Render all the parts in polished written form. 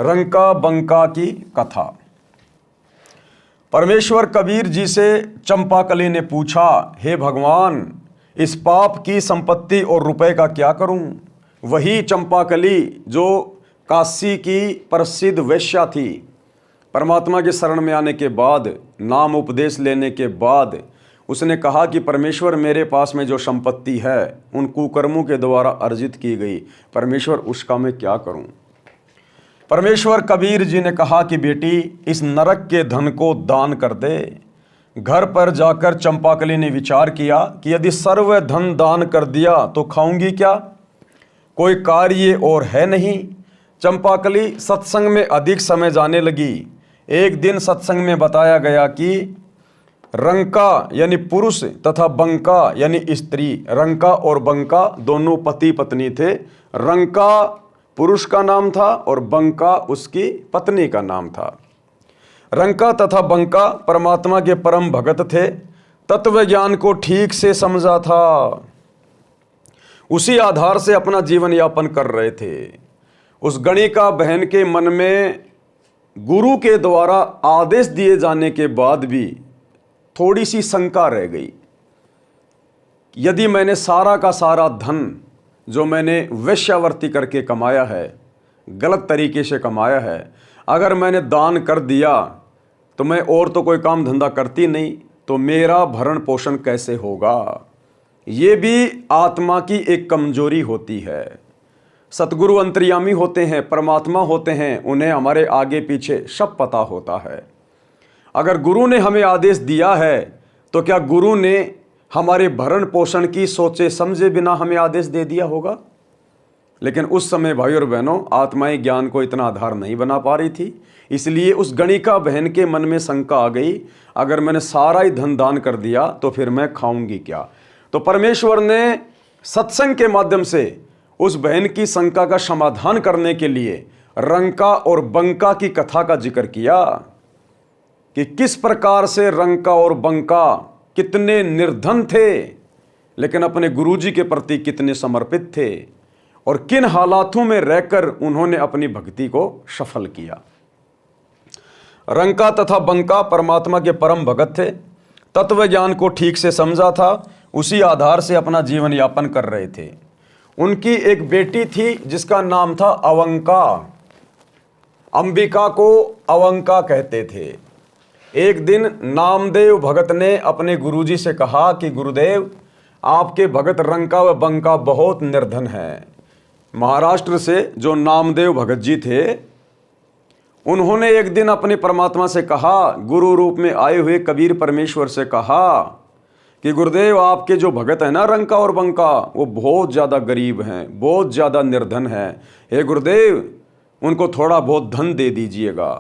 रंका बंका की कथा। परमेश्वर कबीर जी से चंपाकली ने पूछा, हे भगवान, इस पाप की संपत्ति और रुपए का क्या करूं? वही चंपाकली जो काशी की प्रसिद्ध वेश्या थी, परमात्मा की शरण में आने के बाद, नाम उपदेश लेने के बाद उसने कहा कि परमेश्वर, मेरे पास में जो संपत्ति है उन कुकर्मों के द्वारा अर्जित की गई, परमेश्वर उसका मैं क्या करूं? परमेश्वर कबीर जी ने कहा कि बेटी, इस नरक के धन को दान कर दे। घर पर जाकर चंपाकली ने विचार किया कि यदि सर्व धन दान कर दिया तो खाऊंगी क्या? कोई कार्य और है नहीं। चंपाकली सत्संग में अधिक समय जाने लगी। एक दिन सत्संग में बताया गया कि रंका यानी पुरुष तथा बंका यानी स्त्री, रंका और बंका दोनों पति पत्नी थे। रंका पुरुष का नाम था और बंका उसकी पत्नी का नाम था। रंका तथा बंका परमात्मा के परम भगत थे, तत्व ज्ञान को ठीक से समझा था, उसी आधार से अपना जीवन यापन कर रहे थे। उस गणिका बहन के मन में गुरु के द्वारा आदेश दिए जाने के बाद भी थोड़ी सी शंका रह गई। यदि मैंने सारा का सारा धन जो मैंने वेश्यावृत्ति करके कमाया है, गलत तरीके से कमाया है, अगर मैंने दान कर दिया तो मैं और तो कोई काम धंधा करती नहीं, तो मेरा भरण पोषण कैसे होगा? ये भी आत्मा की एक कमजोरी होती है। सतगुरु अंतर्यामी होते हैं, परमात्मा होते हैं, उन्हें हमारे आगे पीछे सब पता होता है। अगर गुरु ने हमें आदेश दिया है तो क्या गुरु ने हमारे भरण पोषण की सोचे समझे बिना हमें आदेश दे दिया होगा? लेकिन उस समय भाई और बहनों, आत्माएं ज्ञान को इतना आधार नहीं बना पा रही थी, इसलिए उस गणिका बहन के मन में शंका आ गई, अगर मैंने सारा ही धन दान कर दिया तो फिर मैं खाऊंगी क्या? तो परमेश्वर ने सत्संग के माध्यम से उस बहन की शंका का समाधान करने के लिए रंका और बंका की कथा का जिक्र किया कि किस प्रकार से रंका और बंका कितने निर्धन थे, लेकिन अपने गुरुजी के प्रति कितने समर्पित थे, और किन हालातों में रहकर उन्होंने अपनी भक्ति को सफल किया। रंका तथा बंका परमात्मा के परम भगत थे, तत्व ज्ञान को ठीक से समझा था, उसी आधार से अपना जीवन यापन कर रहे थे। उनकी एक बेटी थी जिसका नाम था अवंका। अंबिका को अवंका कहते थे। एक दिन नामदेव भगत ने अपने गुरुजी से कहा कि गुरुदेव, आपके भगत रंका व बंका बहुत निर्धन हैं। महाराष्ट्र से जो नामदेव भगत जी थे, उन्होंने एक दिन अपने परमात्मा से कहा, गुरु रूप में आए हुए कबीर परमेश्वर से कहा कि गुरुदेव, आपके जो भगत हैं ना रंका और बंका, वो बहुत ज़्यादा गरीब हैं, बहुत ज़्यादा निर्धन हैं। हे गुरुदेव, उनको थोड़ा बहुत धन दे दीजिएगा।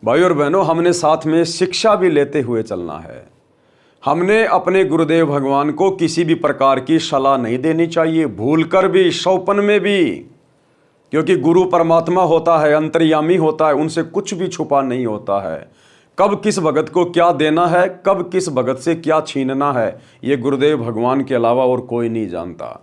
भाई और बहनों, हमने साथ में शिक्षा भी लेते हुए चलना है। हमने अपने गुरुदेव भगवान को किसी भी प्रकार की सलाह नहीं देनी चाहिए, भूलकर भी, शौपन में भी, क्योंकि गुरु परमात्मा होता है, अंतर्यामी होता है, उनसे कुछ भी छुपा नहीं होता है। कब किस भगत को क्या देना है, कब किस भगत से क्या छीनना है, ये गुरुदेव भगवान के अलावा और कोई नहीं जानता।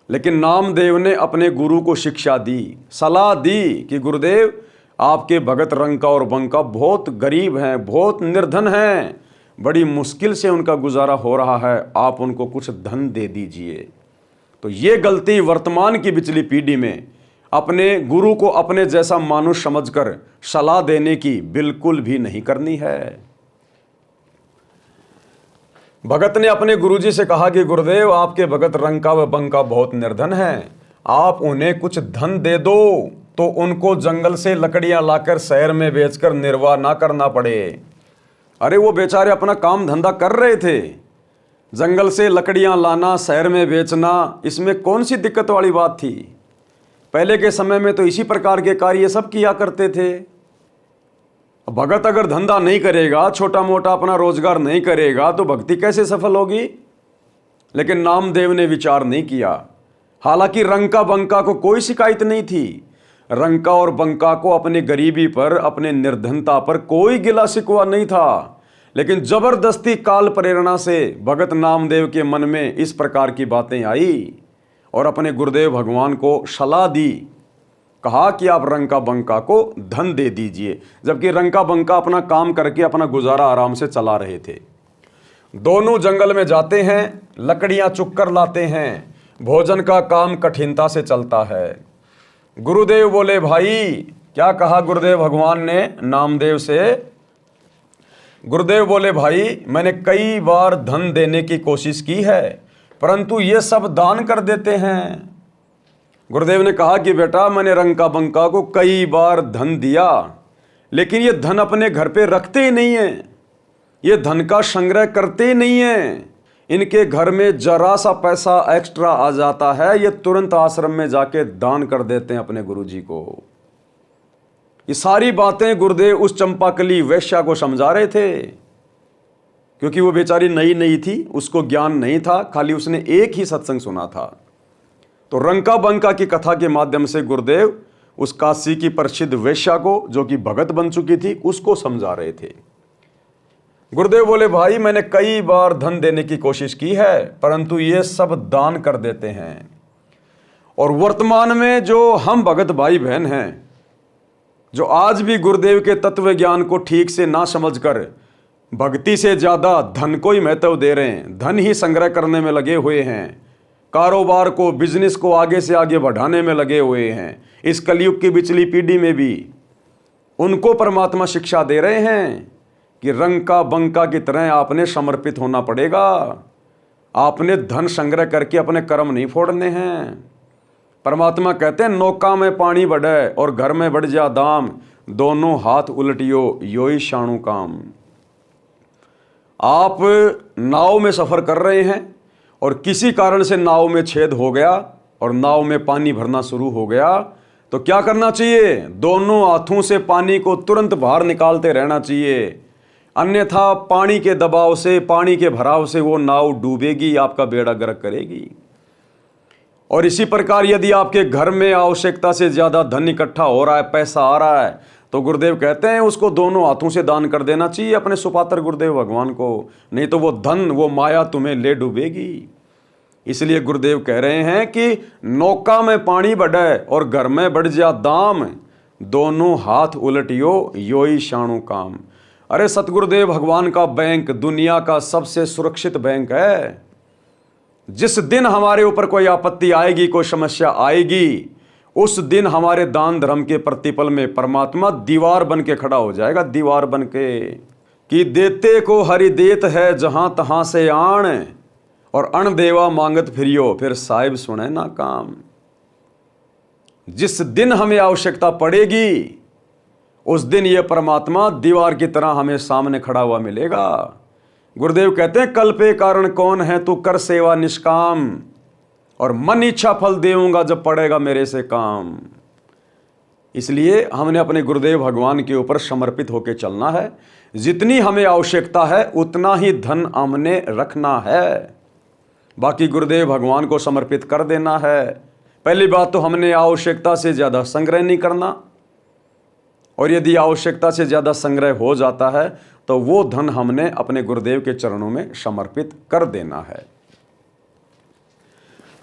लेकिन नामदेव ने अपने गुरु को शिक्षा दी, सलाह दी कि गुरुदेव, आपके भगत रंका और बंका बहुत गरीब हैं, बहुत निर्धन हैं, बड़ी मुश्किल से उनका गुजारा हो रहा है, आप उनको कुछ धन दे दीजिए। तो ये गलती वर्तमान की पिछली पीढ़ी में अपने गुरु को अपने जैसा मानुष समझकर सलाह देने की बिल्कुल भी नहीं करनी है। भगत ने अपने गुरुजी से कहा कि गुरुदेव, आपके भगत रंका व बंका बहुत निर्धन हैं, आप उन्हें कुछ धन दे दो तो उनको जंगल से लकड़ियां लाकर शहर में बेचकर निर्वाह ना करना पड़े। अरे वो बेचारे अपना काम धंधा कर रहे थे, जंगल से लकड़ियां लाना, शहर में बेचना, इसमें कौन सी दिक्कत वाली बात थी? पहले के समय में तो इसी प्रकार के कार्य सब किया करते थे। भगत अगर धंधा नहीं करेगा, छोटा मोटा अपना रोजगार नहीं करेगा, तो भक्ति कैसे सफल होगी? लेकिन नामदेव ने विचार नहीं किया। हालांकि रंका बंका को कोई शिकायत नहीं थी। रंका और बंका को अपनी गरीबी पर, अपने निर्धनता पर कोई गिला शिकवा नहीं था, लेकिन जबरदस्ती काल प्रेरणा से भगत नामदेव के मन में इस प्रकार की बातें आई और अपने गुरुदेव भगवान को सलाह दी कहा कि आप रंका बंका को धन दे दीजिए, जबकि रंका बंका अपना काम करके अपना गुजारा आराम से चला रहे थे। दोनों जंगल में जाते हैं, लकड़ियां चुग कर लाते हैं, भोजन का काम कठिनता से चलता है। गुरुदेव बोले, भाई क्या कहा गुरुदेव भगवान ने नामदेव से? गुरुदेव बोले, भाई मैंने कई बार धन देने की कोशिश की है, परंतु ये सब दान कर देते हैं। गुरुदेव ने कहा कि बेटा, मैंने रंका बंका को कई बार धन दिया, लेकिन ये धन अपने घर पे रखते ही नहीं है, ये धन का संग्रह करते ही नहीं है। इनके घर में जरा सा पैसा एक्स्ट्रा आ जाता है, ये तुरंत आश्रम में जाके दान कर देते हैं अपने गुरुजी को। ये सारी बातें गुरुदेव उस चंपाकली वैश्या को समझा रहे थे, क्योंकि वो बेचारी नई नई थी, उसको ज्ञान नहीं था, खाली उसने एक ही सत्संग सुना था। तो रंका बंका की कथा के माध्यम से गुरुदेव उस काशी की प्रसिद्ध वैश्या को, जो कि भगत बन चुकी थी, उसको समझा रहे थे। गुरुदेव बोले, भाई मैंने कई बार धन देने की कोशिश की है, परंतु ये सब दान कर देते हैं। और वर्तमान में जो हम भगत भाई बहन हैं, जो आज भी गुरुदेव के तत्व ज्ञान को ठीक से ना समझकर भक्ति से ज्यादा धन को ही महत्व दे रहे हैं, धन ही संग्रह करने में लगे हुए हैं, कारोबार को, बिजनेस को आगे से आगे बढ़ाने में लगे हुए हैं, इस कलयुग की पिछली पीढ़ी में भी उनको परमात्मा शिक्षा दे रहे हैं कि रंका बंका की तरह आपने समर्पित होना पड़ेगा, आपने धन संग्रह करके अपने कर्म नहीं फोड़ने हैं। परमात्मा कहते हैं, नौका में पानी बढ़े और घर में बढ़ जा दाम, दोनों हाथ उलटियो योई शाणु काम। आप नाव में सफर कर रहे हैं और किसी कारण से नाव में छेद हो गया और नाव में पानी भरना शुरू हो गया, तो क्या करना चाहिए? दोनों हाथों से पानी को तुरंत बाहर निकालते रहना चाहिए, अन्यथा पानी के दबाव से, पानी के भराव से वो नाव डूबेगी, आपका बेड़ा गर्क करेगी। और इसी प्रकार यदि आपके घर में आवश्यकता से ज्यादा धन इकट्ठा हो रहा है, पैसा आ रहा है, तो गुरुदेव कहते हैं उसको दोनों हाथों से दान कर देना चाहिए अपने सुपात्र गुरुदेव भगवान को, नहीं तो वो धन, वो माया तुम्हें ले डूबेगी। इसलिए गुरुदेव कह रहे हैं कि नौका में पानी बढ़े और घर में बढ़ जा दाम, दोनों हाथ उलटियो योई शाणु काम। अरे सतगुरुदेव भगवान का बैंक दुनिया का सबसे सुरक्षित बैंक है। जिस दिन हमारे ऊपर कोई आपत्ति आएगी, कोई समस्या आएगी, उस दिन हमारे दान धर्म के प्रतिफल में परमात्मा दीवार बन के खड़ा हो जाएगा, दीवार बन के, कि देते को हरि देत है जहां तहां से आण, और अण देवा मांगत फिरियो, फिर साहिब सुने ना काम। जिस दिन हमें आवश्यकता पड़ेगी, उस दिन ये परमात्मा दीवार की तरह हमें सामने खड़ा हुआ मिलेगा। गुरुदेव कहते हैं, कल पे कारण कौन है, तू कर सेवा निष्काम, और मन इच्छा फल देऊंगा जब पड़ेगा मेरे से काम। इसलिए हमने अपने गुरुदेव भगवान के ऊपर समर्पित होकर चलना है। जितनी हमें आवश्यकता है उतना ही धन हमने रखना है, बाकी गुरुदेव भगवान को समर्पित कर देना है। पहली बात तो हमने आवश्यकता से ज़्यादा संग्रह नहीं करना, और यदि आवश्यकता से ज़्यादा संग्रह हो जाता है तो वो धन हमने अपने गुरुदेव के चरणों में समर्पित कर देना है।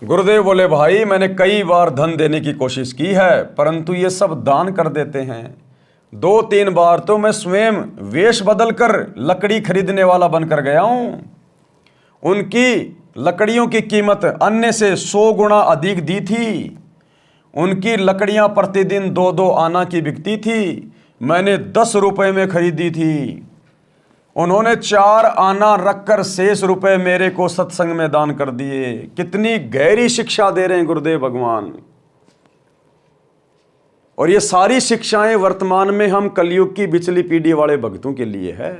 गुरुदेव बोले, भाई मैंने कई बार धन देने की कोशिश की है, परंतु ये सब दान कर देते हैं। 2-3 बार तो मैं स्वयं वेश बदल कर लकड़ी खरीदने वाला बनकर गया हूं। उनकी लकड़ियों की कीमत अन्य से 100 गुना अधिक दी थी। उनकी लकड़ियां प्रतिदिन 2-2 आना की बिकती थी, मैंने 10 रुपए में खरीदी थी। उन्होंने 4 आना रखकर शेष रुपए मेरे को सत्संग में दान कर दिए। कितनी गहरी शिक्षा दे रहे हैं गुरुदेव भगवान। और ये सारी शिक्षाएं वर्तमान में हम कलयुग की पिछली पीढ़ी वाले भक्तों के लिए है।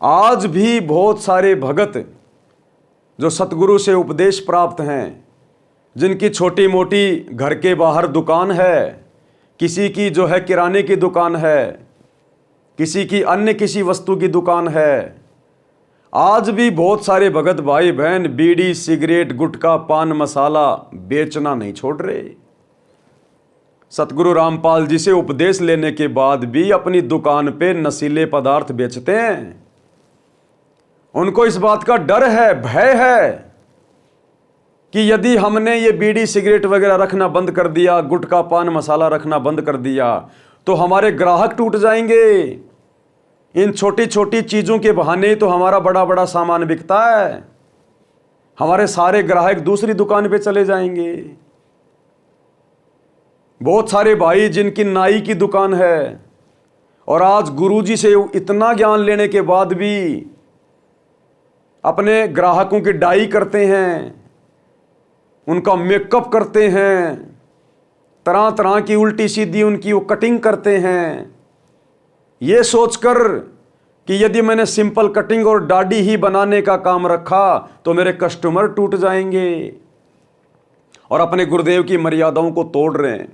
आज भी बहुत सारे भगत जो सतगुरु से उपदेश प्राप्त हैं, जिनकी छोटी मोटी घर के बाहर दुकान है, किसी की जो है किराने की दुकान है, किसी की अन्य किसी वस्तु की दुकान है, आज भी बहुत सारे भगत भाई बहन बीड़ी, सिगरेट, गुटखा, पान मसाला बेचना नहीं छोड़ रहे। सतगुरु रामपाल जी से उपदेश लेने के बाद भी अपनी दुकान पे नशीले पदार्थ बेचते हैं। उनको इस बात का डर है, भय है कि यदि हमने ये बीड़ी सिगरेट वगैरह रखना बंद कर दिया, गुटखा पान मसाला रखना बंद कर दिया, तो हमारे ग्राहक टूट जाएंगे। इन छोटी छोटी चीज़ों के बहाने ही तो हमारा बड़ा बड़ा सामान बिकता है। हमारे सारे ग्राहक दूसरी दुकान पे चले जाएंगे। बहुत सारे भाई जिनकी नाई की दुकान है और आज गुरुजी से इतना ज्ञान लेने के बाद भी अपने ग्राहकों की डाई करते हैं, उनका मेकअप करते हैं, तरह तरह की उल्टी सीधी उनकी वो कटिंग करते हैं, ये सोचकर कि यदि मैंने सिंपल कटिंग और दाढ़ी ही बनाने का काम रखा तो मेरे कस्टमर टूट जाएंगे, और अपने गुरुदेव की मर्यादाओं को तोड़ रहे हैं।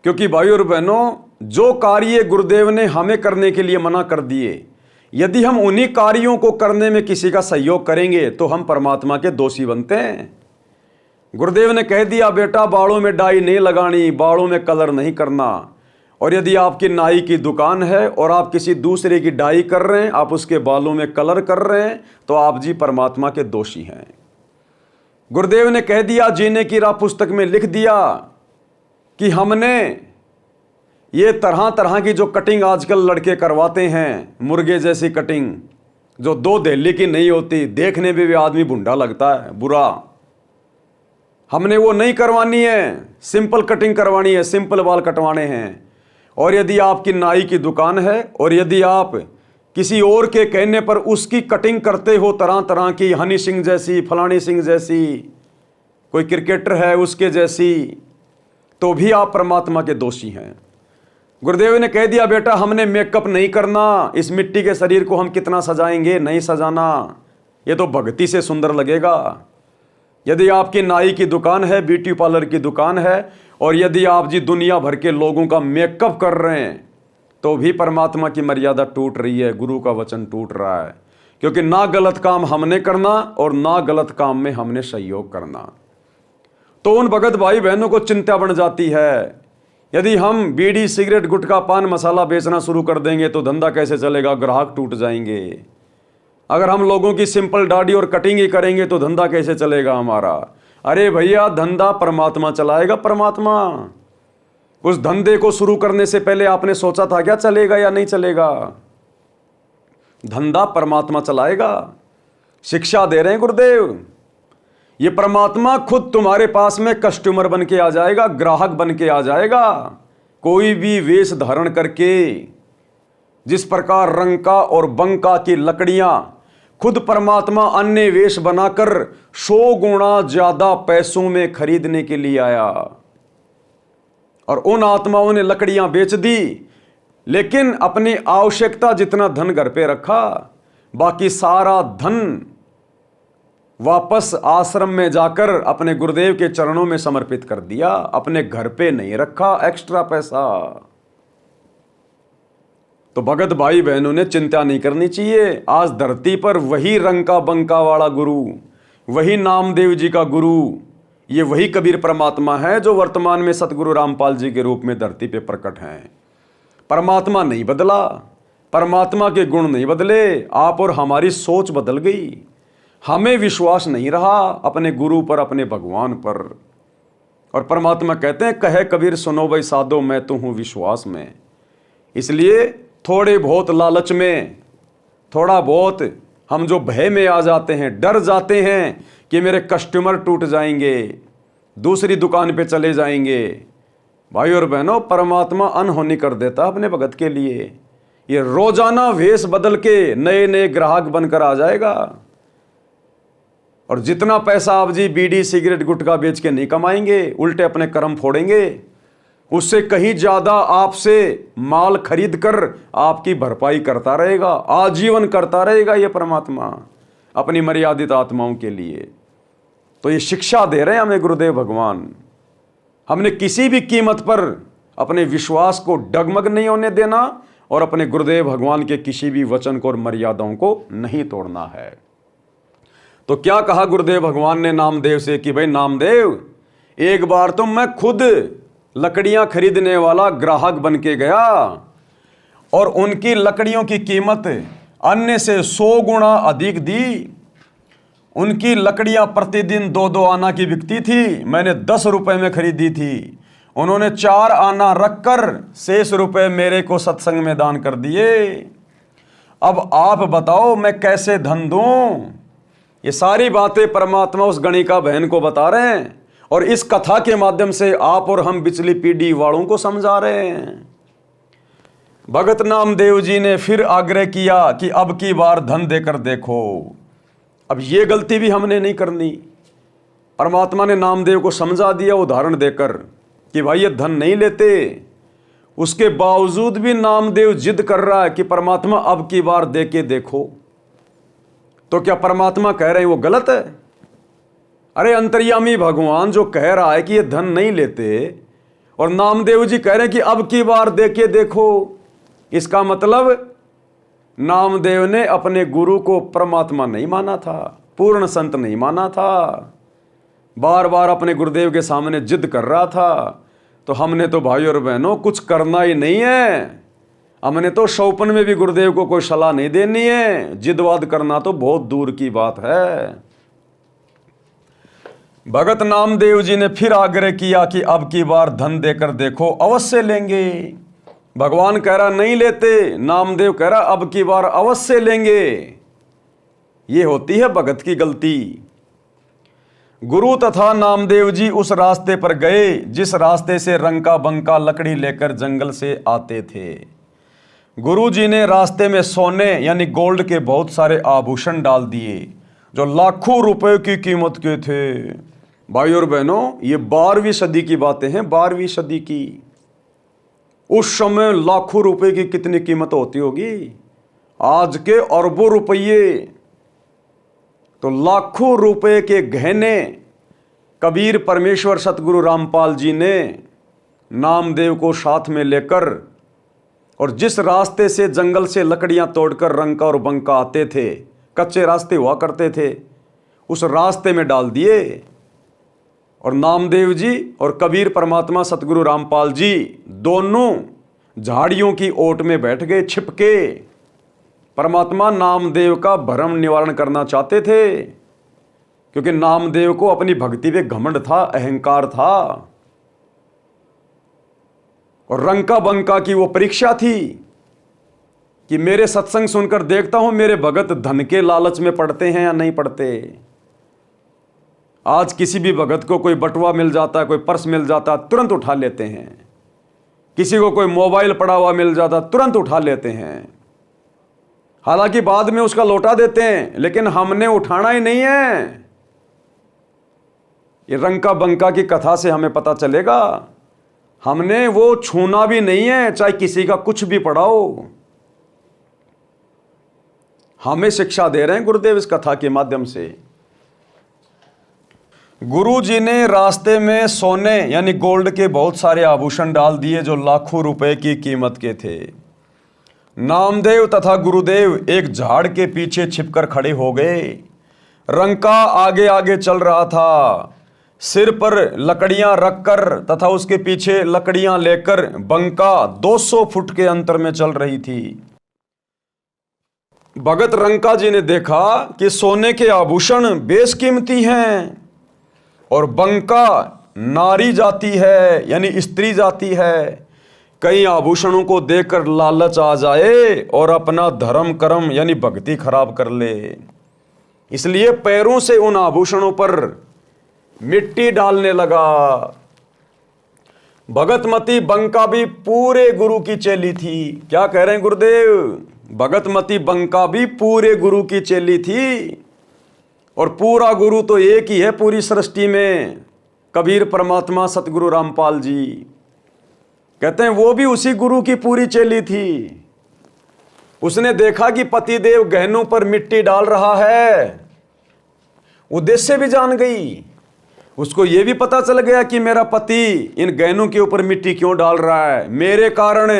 क्योंकि भाई और बहनों, जो कार्य गुरुदेव ने हमें करने के लिए मना कर दिए, यदि हम उन्हीं कार्यों को करने में किसी का सहयोग करेंगे तो हम परमात्मा के दोषी बनते हैं। गुरुदेव ने कह दिया, बेटा बालों में डाई नहीं लगानी, बालों में कलर नहीं करना। और यदि आपकी नाई की दुकान है और आप किसी दूसरे की डाई कर रहे हैं, आप उसके बालों में कलर कर रहे हैं, तो आप जी परमात्मा के दोषी हैं। गुरुदेव ने कह दिया, जीने की राह पुस्तक में लिख दिया कि हमने ये तरह तरह की जो कटिंग आजकल लड़के करवाते हैं, मुर्गे जैसी कटिंग जो 2 दहली की नहीं होती, देखने में भी आदमी भुंडा लगता है, बुरा, हमने वो नहीं करवानी है। सिंपल कटिंग करवानी है, सिंपल बाल कटवाने हैं। और यदि आपकी नाई की दुकान है और यदि आप किसी और के कहने पर उसकी कटिंग करते हो, तरह तरह की, हनी सिंह जैसी, फलानी सिंह जैसी, कोई क्रिकेटर है उसके जैसी, तो भी आप परमात्मा के दोषी हैं। गुरुदेव ने कह दिया, बेटा हमने मेकअप नहीं करना, इस मिट्टी के शरीर को हम कितना सजाएंगे, नहीं सजाना, ये तो भक्ति से सुंदर लगेगा। यदि आपकी नाई की दुकान है, ब्यूटी पार्लर की दुकान है, और यदि आप जी दुनिया भर के लोगों का मेकअप कर रहे हैं, तो भी परमात्मा की मर्यादा टूट रही है, गुरु का वचन टूट रहा है। क्योंकि ना गलत काम हमने करना और ना गलत काम में हमने सहयोग करना। तो उन भगत भाई बहनों को चिंता बढ़ जाती है, यदि हम बीड़ी सिगरेट गुटखा पान मसाला बेचना शुरू कर देंगे तो धंधा कैसे चलेगा, ग्राहक टूट जाएंगे। अगर हम लोगों की सिंपल दाढ़ी और कटिंग ही करेंगे तो धंधा कैसे चलेगा हमारा। अरे भैया, धंधा परमात्मा चलाएगा। परमात्मा, उस धंधे को शुरू करने से पहले आपने सोचा था क्या चलेगा या नहीं चलेगा? धंधा परमात्मा चलाएगा। शिक्षा दे रहे हैं गुरुदेव, ये परमात्मा खुद तुम्हारे पास में कस्टमर बन के आ जाएगा, ग्राहक बन के आ जाएगा। कोई भी वेश धारण करके, जिस प्रकार रंका और बंका की लकड़ियां खुद परमात्मा अन्य वेश बनाकर 100 गुना ज्यादा पैसों में खरीदने के लिए आया, और उन आत्माओं ने लकड़ियां बेच दी, लेकिन अपनी आवश्यकता जितना धन घर पे रखा, बाकी सारा धन वापस आश्रम में जाकर अपने गुरुदेव के चरणों में समर्पित कर दिया। अपने घर पे नहीं रखा एक्स्ट्रा पैसा। तो भगत भाई बहनों ने चिंता नहीं करनी चाहिए। आज धरती पर वही रंका बंका वाला गुरु, वही नामदेव जी का गुरु, ये वही कबीर परमात्मा है जो वर्तमान में सतगुरु रामपाल जी के रूप में धरती पे प्रकट हैं। परमात्मा नहीं बदला, परमात्मा के गुण नहीं बदले, आप और हमारी सोच बदल गई। हमें विश्वास नहीं रहा अपने गुरु पर, अपने भगवान पर। और परमात्मा कहते हैं, कहे कबीर सुनो भाई साधो, मैं तो हूं विश्वास में। इसलिए थोड़े बहुत लालच में, थोड़ा बहुत हम जो भय में आ जाते हैं, डर जाते हैं कि मेरे कस्टमर टूट जाएंगे, दूसरी दुकान पे चले जाएंगे। भाई और बहनों, परमात्मा अनहोनी कर देता अपने भगत के लिए। ये रोजाना वेश बदल के नए नए ग्राहक बनकर आ जाएगा। और जितना पैसा आप जी बीड़ी सिगरेट गुटखा बेच के नहीं कमाएंगे, उल्टे अपने कर्म फोड़ेंगे, उससे कहीं ज्यादा आपसे माल खरीद कर आपकी भरपाई करता रहेगा, आजीवन करता रहेगा ये परमात्मा अपनी मर्यादित आत्माओं के लिए। तो ये शिक्षा दे रहे हैं हमें गुरुदेव भगवान। हमने किसी भी कीमत पर अपने विश्वास को डगमग नहीं होने देना और अपने गुरुदेव भगवान के किसी भी वचन को और मर्यादाओं को नहीं तोड़ना है। तो क्या कहा गुरुदेव भगवान ने नामदेव से कि भाई नामदेव, एक बार तो मैं खुद लकड़ियां खरीदने वाला ग्राहक बन के गया और उनकी लकड़ियों की कीमत अन्य से 100 गुना अधिक दी, उनकी लकड़ियां प्रतिदिन 2-2 आना की बिकती थी, मैंने 10 रुपए में खरीदी थी। उन्होंने 4 आना रखकर शेष रुपए मेरे को सत्संग में दान कर दिए। अब आप बताओ मैं कैसे धन दूं? ये सारी बातें परमात्मा उस गणिका बहन को बता रहे हैं और इस कथा के माध्यम से आप और हम बिचली पीढ़ी वालों को समझा रहे हैं। भगत नामदेव जी ने फिर आग्रह किया कि अब की बार धन देकर देखो। अब ये गलती भी हमने नहीं करनी। परमात्मा ने नामदेव को समझा दिया उदाहरण देकर कि भाई ये धन नहीं लेते, उसके बावजूद भी नामदेव जिद कर रहा है कि परमात्मा अब की बार दे के देखो। तो क्या परमात्मा कह रहे हैं वो गलत है? अरे अंतर्यामी भगवान जो कह रहा है कि ये धन नहीं लेते और नामदेव जी कह रहे हैं कि अब की बार दे के देखो, इसका मतलब नामदेव ने अपने गुरु को परमात्मा नहीं माना था, पूर्ण संत नहीं माना था, बार बार अपने गुरुदेव के सामने जिद कर रहा था। तो हमने तो भाई और बहनों कुछ करना ही नहीं है, हमने तो शौपन में भी गुरुदेव को कोई सलाह नहीं देनी है, जिदवाद करना तो बहुत दूर की बात है। भगत नामदेव जी ने फिर आग्रह किया कि अब की बार धन देकर देखो, अवश्य लेंगे। भगवान कह रहा नहीं लेते, नामदेव कह रहा अब की बार अवश्य लेंगे। ये होती है भगत की गलती। गुरु तथा नामदेव जी उस रास्ते पर गए जिस रास्ते से रंका बंका लकड़ी लेकर जंगल से आते थे। गुरु जी ने रास्ते में सोने यानी गोल्ड के बहुत सारे आभूषण डाल दिए जो लाखों रुपए की कीमत के थे। भाई और बहनों, ये 12वीं सदी की बातें हैं, 12वीं सदी की। उस समय लाखों रुपए की कितनी कीमत होती होगी? आज के अरबों रुपये। तो लाखों रुपए के गहने कबीर परमेश्वर सतगुरु रामपाल जी ने नामदेव को साथ में लेकर और जिस रास्ते से जंगल से लकड़ियां तोड़कर रंका और बंका आते थे, कच्चे रास्ते हुआ करते थे, उस रास्ते में डाल दिए। और नामदेव जी और कबीर परमात्मा सतगुरु रामपाल जी दोनों झाड़ियों की ओट में बैठ गए छिपके। परमात्मा नामदेव का भ्रम निवारण करना चाहते थे, क्योंकि नामदेव को अपनी भक्ति पे घमंड था, अहंकार था। और रंका बंका की वो परीक्षा थी कि मेरे सत्संग सुनकर देखता हूं मेरे भगत धन के लालच में पड़ते हैं या नहीं पड़ते। आज किसी भी भगत को कोई बटुआ मिल जाता है, कोई पर्स मिल जाता, तुरंत उठा लेते हैं। किसी को कोई मोबाइल पड़ा हुआ मिल जाता, तुरंत उठा लेते हैं। हालांकि बाद में उसका लौटा देते हैं, लेकिन हमने उठाना ही नहीं है। ये रंका बंका की कथा से हमें पता चलेगा, हमने वो छूना भी नहीं है, चाहे किसी का कुछ भी पड़ा हो। हमें शिक्षा दे रहे हैं गुरुदेव इस कथा के माध्यम से। गुरु जी ने रास्ते में सोने यानी गोल्ड के बहुत सारे आभूषण डाल दिए जो लाखों रुपए की कीमत के थे। नामदेव तथा गुरुदेव एक झाड़ के पीछे छिपकर खड़े हो गए। रंका आगे आगे चल रहा था, सिर पर लकड़ियां रखकर तथा उसके पीछे लकड़ियां लेकर बंका 200 फुट के अंतर में चल रही थी। भगत रंका जी ने देखा कि सोने के आभूषण बेशकीमती हैं और बंका नारी जाति है यानी स्त्री जाति है। कई आभूषणों को देखकर लालच आ जाए और अपना धर्म कर्म यानी भक्ति खराब कर ले, इसलिए पैरों से उन आभूषणों पर मिट्टी डालने लगा। भगतमती बंका भी पूरे गुरु की चेली थी। क्या कह रहे हैं गुरुदेव? भगतमती बंका भी पूरे गुरु की चेली थी। और पूरा गुरु तो एक ही है पूरी सृष्टि में, कबीर परमात्मा सतगुरु रामपाल जी। कहते हैं वो भी उसी गुरु की पूरी चेली थी। उसने देखा कि पतिदेव गहनों पर मिट्टी डाल रहा है, उद्देश्य भी जान गई। उसको यह भी पता चल गया कि मेरा पति इन गहनों के ऊपर मिट्टी क्यों डाल रहा है, मेरे कारण,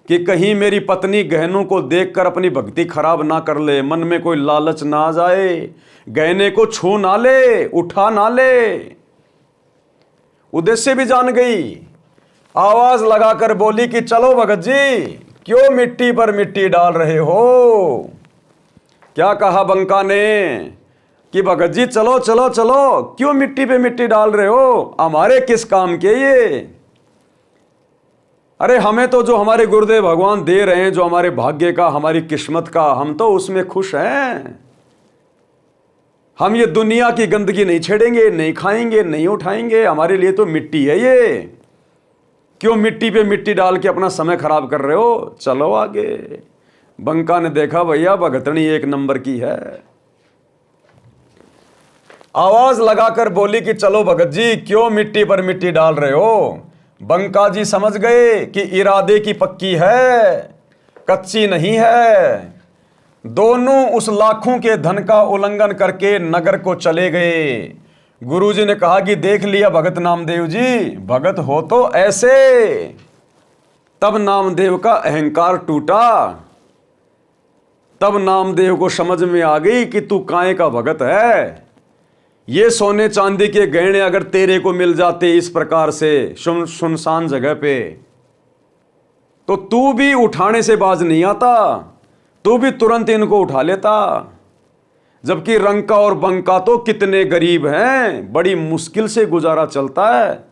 कि कहीं मेरी पत्नी गहनों को देखकर अपनी भक्ति खराब ना कर ले, मन में कोई लालच ना आ जाए, गहने को छू ना ले, उठा ना ले। उद्देश्य भी जान गई। आवाज लगाकर बोली कि चलो भगत जी, क्यों मिट्टी पर मिट्टी डाल रहे हो? क्या कहा बंका ने? कि भगत जी चलो चलो चलो, क्यों मिट्टी पे मिट्टी डाल रहे हो, हमारे किस काम के ये। अरे हमें तो जो हमारे गुरुदेव भगवान दे रहे हैं, जो हमारे भाग्य का, हमारी किस्मत का, हम तो उसमें खुश हैं। हम ये दुनिया की गंदगी नहीं छेड़ेंगे, नहीं खाएंगे, नहीं उठाएंगे, हमारे लिए तो मिट्टी है ये। क्यों मिट्टी पे मिट्टी डाल के अपना समय खराब कर रहे हो, चलो आगे। बंका ने देखा भैया भगतनी एक नंबर की है, आवाज लगाकर बोली कि चलो भगत जी क्यों मिट्टी पर मिट्टी डाल रहे हो। बंका जी समझ गए कि इरादे की पक्की है, कच्ची नहीं है। दोनों उस लाखों के धन का उल्लंघन करके नगर को चले गए। गुरुजी ने कहा कि देख लिया भगत नामदेव जी, भगत हो तो ऐसे। तब नामदेव का अहंकार टूटा, तब नामदेव को समझ में आ गई कि तू काहे का भगत है। ये सोने चांदी के गहने अगर तेरे को मिल जाते इस प्रकार से सुनसान जगह पे, तो तू भी उठाने से बाज नहीं आता, तू भी तुरंत इनको उठा लेता। जबकि रंका और बंका तो कितने गरीब हैं, बड़ी मुश्किल से गुजारा चलता है,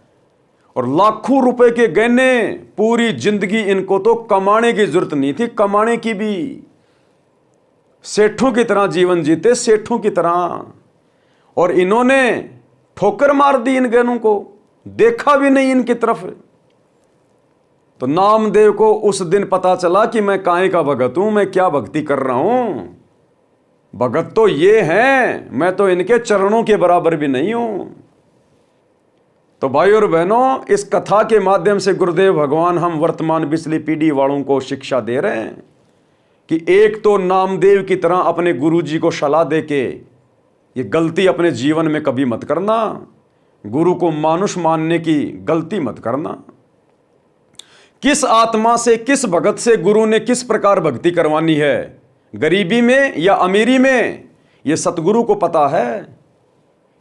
और लाखों रुपए के गहने, पूरी जिंदगी इनको तो कमाने की जरूरत नहीं थी, कमाने की भी। सेठों की तरह जीवन जीते, सेठों की तरह। और इन्होंने ठोकर मार दी इन गहनों को, देखा भी नहीं इनकी तरफ। तो नामदेव को उस दिन पता चला कि मैं काहे का भगत हूं, मैं क्या भक्ति कर रहा हूं। भगत तो ये हैं, मैं तो इनके चरणों के बराबर भी नहीं हूं। तो भाई और बहनों, इस कथा के माध्यम से गुरुदेव भगवान हम वर्तमान पिछली पीढ़ी वालों को शिक्षा दे रहे हैं कि एक तो नामदेव की तरह अपने गुरुजी को सलाह देके ये गलती अपने जीवन में कभी मत करना, गुरु को मानुष मानने की गलती मत करना। किस आत्मा से, किस भगत से गुरु ने किस प्रकार भक्ति करवानी है, गरीबी में या अमीरी में, यह सतगुरु को पता है।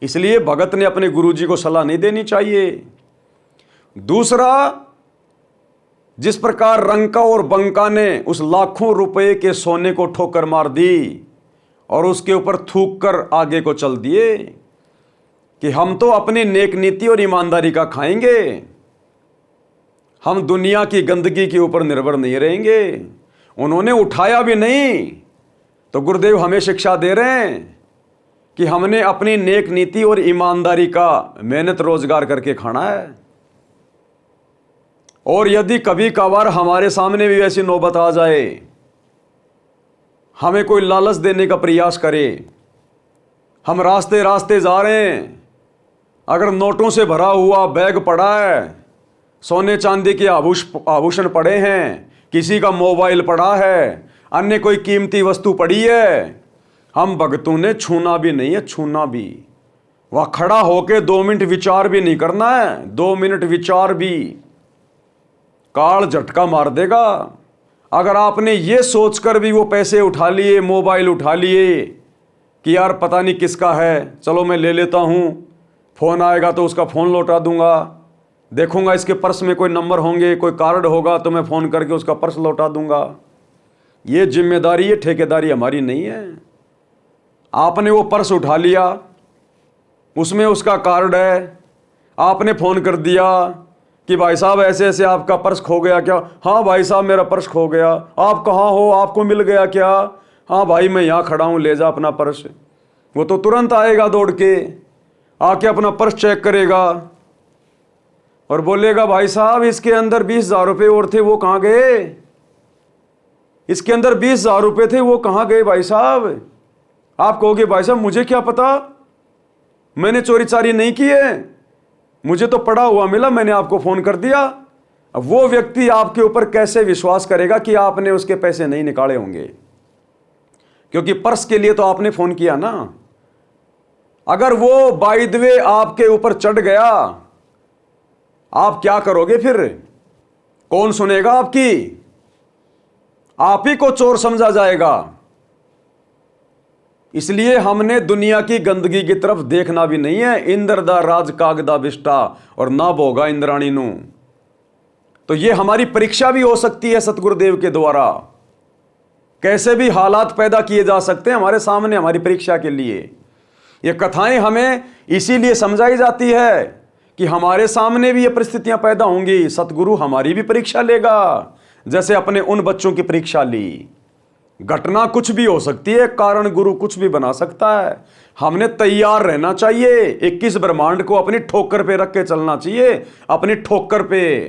इसलिए भगत ने अपने गुरुजी को सलाह नहीं देनी चाहिए। दूसरा, जिस प्रकार रंका और बंका ने उस लाखों रुपए के सोने को ठोकर मार दी और उसके ऊपर थूक कर आगे को चल दिए कि हम तो अपनी नेक नीति और ईमानदारी का खाएंगे, हम दुनिया की गंदगी के ऊपर निर्भर नहीं रहेंगे। उन्होंने उठाया भी नहीं। तो गुरुदेव हमें शिक्षा दे रहे हैं कि हमने अपनी नेक नीति और ईमानदारी का मेहनत रोजगार करके खाना है। और यदि कभी कभार हमारे सामने भी ऐसी नौबत आ जाए, हमें कोई लालच देने का प्रयास करे, हम रास्ते रास्ते जा रहे हैं, अगर नोटों से भरा हुआ बैग पड़ा है, सोने चांदी के आभूषण पड़े हैं, किसी का मोबाइल पड़ा है, अन्य कोई कीमती वस्तु पड़ी है, हम भगतों ने छूना भी नहीं है, छूना भी। वह खड़ा होके 2 मिनट विचार भी नहीं करना है, 2 मिनट विचार भी काल झटका मार देगा। अगर आपने ये सोचकर भी वो पैसे उठा लिए, मोबाइल उठा लिए कि यार पता नहीं किसका है, चलो मैं ले लेता हूँ, फ़ोन आएगा तो उसका फ़ोन लौटा दूंगा, देखूंगा इसके पर्स में कोई नंबर होंगे, कोई कार्ड होगा तो मैं फ़ोन करके उसका पर्स लौटा दूंगा। ये जिम्मेदारी, ये ठेकेदारी हमारी नहीं है। आपने वो पर्स उठा लिया, उसमें उसका कार्ड है, आपने फ़ोन कर दिया कि भाई साहब ऐसे ऐसे आपका पर्स खो गया क्या? हाँ भाई साहब मेरा पर्स खो गया। आप कहाँ हो, आपको मिल गया क्या? हाँ भाई मैं यहाँ खड़ा हूँ, ले जा अपना पर्स। वो तो तुरंत आएगा दौड़ के, आके अपना पर्स चेक करेगा और बोलेगा भाई साहब इसके अंदर 20,000 रुपये और थे, वो कहाँ गए? इसके अंदर 20,000 रुपये थे, वो कहाँ गए भाई साहब? आप कहोगे भाई साहब मुझे क्या पता, मैंने चोरी चारी नहीं की है, मुझे तो पड़ा हुआ मिला, मैंने आपको फ़ोन कर दिया। अब वो व्यक्ति आपके ऊपर कैसे विश्वास करेगा कि आपने उसके पैसे नहीं निकाले होंगे? क्योंकि पर्स के लिए तो आपने फ़ोन किया ना। अगर वो बाय द वे आपके ऊपर चढ़ गया, आप क्या करोगे फिर? कौन सुनेगा आपकी? आप ही को चोर समझा जाएगा। इसलिए हमने दुनिया की गंदगी की तरफ देखना भी नहीं है। इंद्र दा राज कागदा बिष्टा और ना भोगा इंद्राणी नू। तो ये हमारी परीक्षा भी हो सकती है सतगुरुदेव के द्वारा। कैसे भी हालात पैदा किए जा सकते हैं हमारे सामने, हमारी परीक्षा के लिए। ये कथाएं हमें इसीलिए समझाई जाती है कि हमारे सामने भी ये परिस्थितियां पैदा होंगी, सतगुरु हमारी भी परीक्षा लेगा, जैसे अपने उन बच्चों की परीक्षा ली। घटना कुछ भी हो सकती है, कारण गुरु कुछ भी बना सकता है। हमने तैयार रहना चाहिए, 21 ब्रह्मांड को अपनी ठोकर पे रख के चलना चाहिए, अपनी ठोकर पे,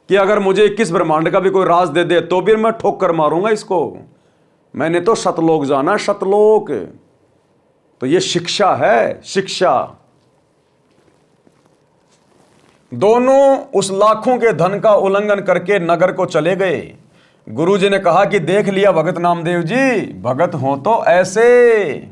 कि अगर मुझे 21 ब्रह्मांड का भी कोई राज दे दे तो भी मैं ठोकर मारूंगा इसको। मैंने तो सतलोक जाना, सतलोक। तो ये शिक्षा है, शिक्षा। दोनों उस लाखों के धन का उल्लंघन करके नगर को चले गए। गुरु जी ने कहा कि देख लिया भगत नामदेव जी, भगत हो तो ऐसे।